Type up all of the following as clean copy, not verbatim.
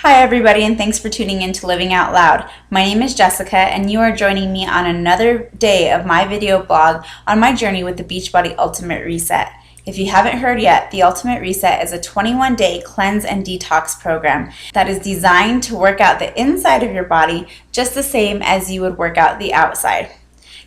Hi everybody, and thanks for tuning in to Living Out Loud. My name is Jessica and you are joining me on another day of my video blog on my journey with the Beachbody Ultimate Reset. If you haven't heard yet, the Ultimate Reset is a 21-day cleanse and detox program that is designed to work out the inside of your body just the same as you would work out the outside.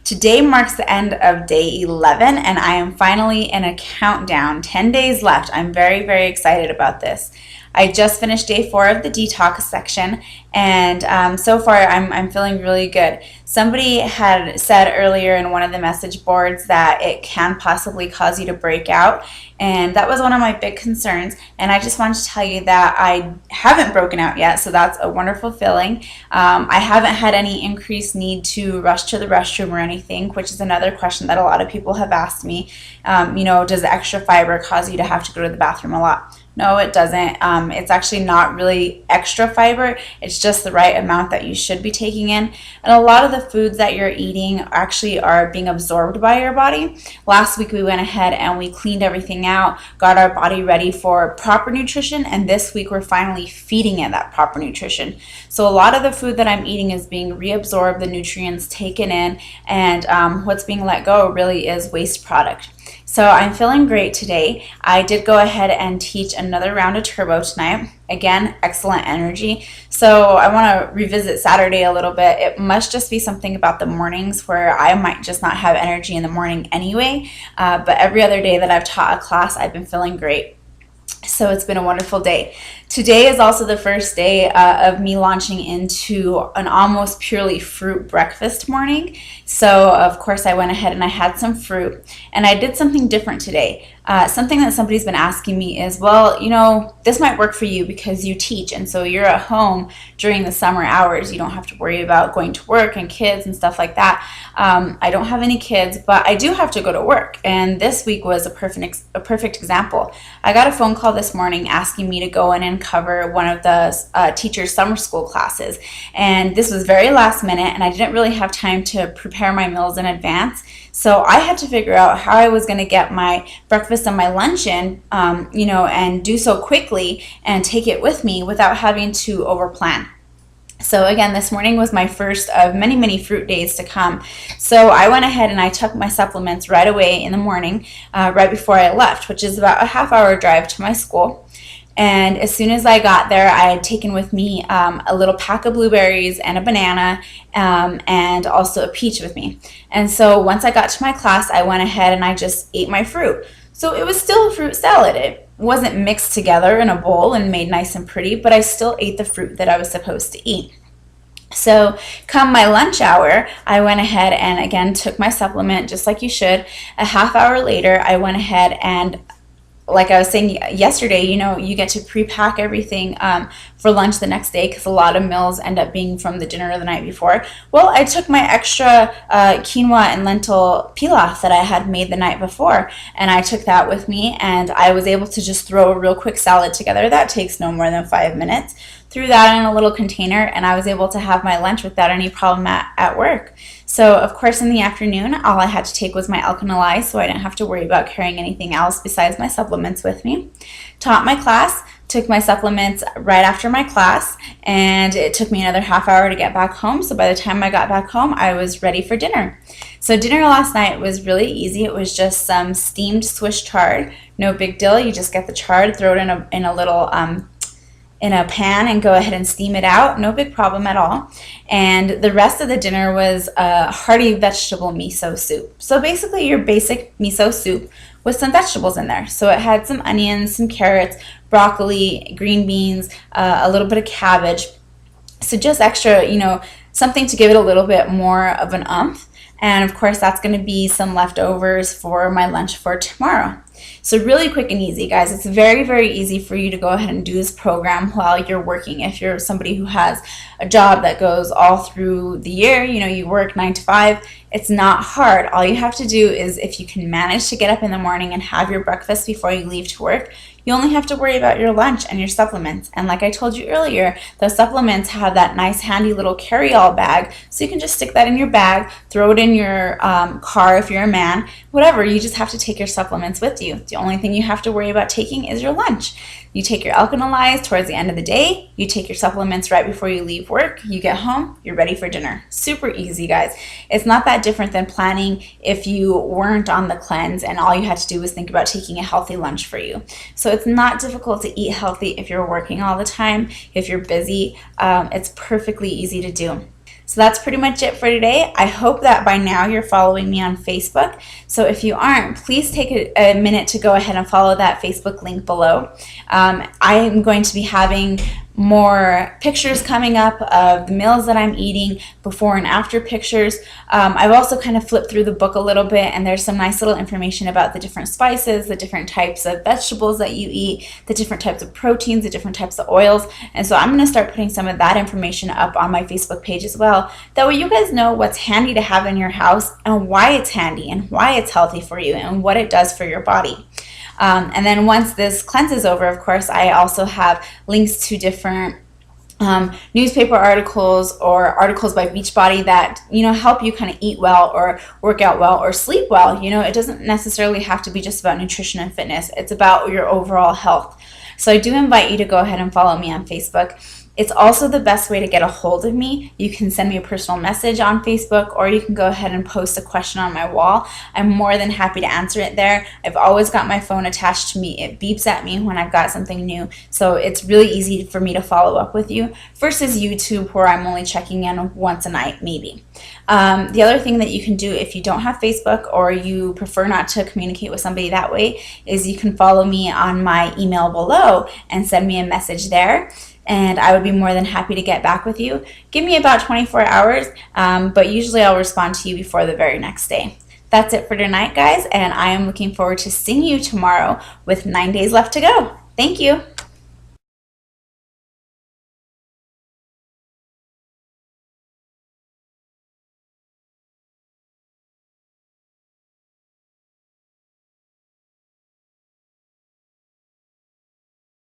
Today marks the end of day 11 and I am finally in a countdown, 10 days left. I'm very excited about this. I just finished day 4 of the detox section, and so far I'm feeling really good. Somebody had said earlier in one of the message boards that it can possibly cause you to break out, and that was one of my big concerns, and I just wanted to tell you that I haven't broken out yet, so that's a wonderful feeling. I haven't had any increased need to rush to the restroom or anything, which is another question that a lot of people have asked me. Does the extra fiber cause you to have to go to the bathroom a lot? No, it doesn't. It's actually not really extra fiber. It's just the right amount that you should be taking in. And a lot of the foods that you're eating actually are being absorbed by your body. Last week we went ahead and we cleaned everything out, got our body ready for proper nutrition, and this week we're finally feeding it that proper nutrition. So a lot of the food that I'm eating is being reabsorbed, the nutrients taken in, and what's being let go really is waste product. So I'm feeling great today. I did go ahead and teach another round of turbo tonight. Again, excellent energy. So I want to revisit Saturday a little bit. It must just be something about the mornings where I might just not have energy in the morning anyway. But every other day that I've taught a class, I've been feeling great. So it's been a wonderful day. Today is also the first day of me launching into an almost purely fruit breakfast morning. So of course I went ahead and I had some fruit, and I did something different today. Something that somebody's been asking me is, well, this might work for you because you teach, and so you're at home during the summer hours. You don't have to worry about going to work and kids and stuff like that. I don't have any kids, but I do have to go to work, and this week was a perfect example. I got a phone call this morning asking me to go in and cover one of the teacher's summer school classes, and this was very last minute, and I didn't really have time to prepare my meals in advance. So I had to figure out how I was going to get my breakfast and my lunch in, and do so quickly and take it with me without having to overplan. So again, this morning was my first of many fruit days to come. So I went ahead and I took my supplements right away in the morning, right before I left, which is about a half-hour drive to my school. And as soon as I got there, I had taken with me a little pack of blueberries and a banana, and also a peach with me. And so once I got to my class, I went ahead and I just ate my fruit. So it was still a fruit salad. It wasn't mixed together in a bowl and made nice and pretty, but I still ate the fruit that I was supposed to eat. So come my lunch hour, I went ahead and again took my supplement just like you should. A half hour later, I went ahead and, like I was saying yesterday, you get to pre-pack everything for lunch the next day because a lot of meals end up being from the dinner the night before. Well, I took my extra quinoa and lentil pilaf that I had made the night before, and I took that with me, and I was able to just throw a real quick salad together. That takes no more than 5 minutes. Threw that in a little container, and I was able to have my lunch without any problem at work. So of course in the afternoon, all I had to take was my Alkanali, so I didn't have to worry about carrying anything else besides my supplements with me. Taught my class, took my supplements right after my class, and it took me another half hour to get back home. So by the time I got back home, I was ready for dinner. So dinner last night was really easy. It was just some steamed Swiss chard. No big deal. You just get the chard, throw it in a little in a pan and go ahead and steam it out. No big problem at all. And the rest of the dinner was a hearty vegetable miso soup. So basically your basic miso soup with some vegetables in there. So it had some onions, some carrots, broccoli, green beans, a little bit of cabbage. So just extra, something to give it a little bit more of an umph. And of course that's going to be some leftovers for my lunch for tomorrow. So really quick and easy, guys. It's very easy for you to go ahead and do this program while you're working. If you're somebody who has a job that goes all through the year, you work 9 to 5, It's not hard. All you have to do is, if you can manage to get up in the morning and have your breakfast before you leave to work, you only have to worry about your lunch and your supplements. And like I told you earlier, those supplements have that nice handy little carry-all bag, so you can just stick that in your bag, throw it in your car if you're a man, whatever. You just have to take your supplements with you. The only thing you have to worry about taking is your lunch. You take your Alkanalize towards the end of the day, you take your supplements right before you leave work, you get home, you're ready for dinner. Super easy, guys. It's not that different than planning if you weren't on the cleanse and all you had to do was think about taking a healthy lunch for you. So it's not difficult to eat healthy if you're working all the time, if you're busy. It's perfectly easy to do. So that's pretty much it for today. I hope that by now you're following me on Facebook. So if you aren't, please take a minute to go ahead and follow that Facebook link below. I am going to be having more pictures coming up of the meals that I'm eating, before and after pictures. I've also kind of flipped through the book a little bit, and there's some nice little information about the different spices, the different types of vegetables that you eat, the different types of proteins, the different types of oils. And so I'm going to start putting some of that information up on my Facebook page as well. That way you guys know what's handy to have in your house and why it's handy and why it's healthy for you and what it does for your body. And then once this cleanse is over, of course, I also have links to different newspaper articles or articles by Beachbody that, help you kind of eat well or work out well or sleep well. It doesn't necessarily have to be just about nutrition and fitness. It's about your overall health. So I do invite you to go ahead and follow me on Facebook. It's also the best way to get a hold of me. You can send me a personal message on Facebook, or you can go ahead and post a question on my wall. I'm more than happy to answer it there. I've always got my phone attached to me. It beeps at me when I've got something new. So it's really easy for me to follow up with you versus YouTube, where I'm only checking in once a night, maybe. The other thing that you can do if you don't have Facebook or you prefer not to communicate with somebody that way is you can follow me on my email below and send me a message there. And I would be more than happy to get back with you. Give me about 24 hours, but usually I'll respond to you before the very next day. That's it for tonight, guys, and I am looking forward to seeing you tomorrow with 9 days left to go. Thank you.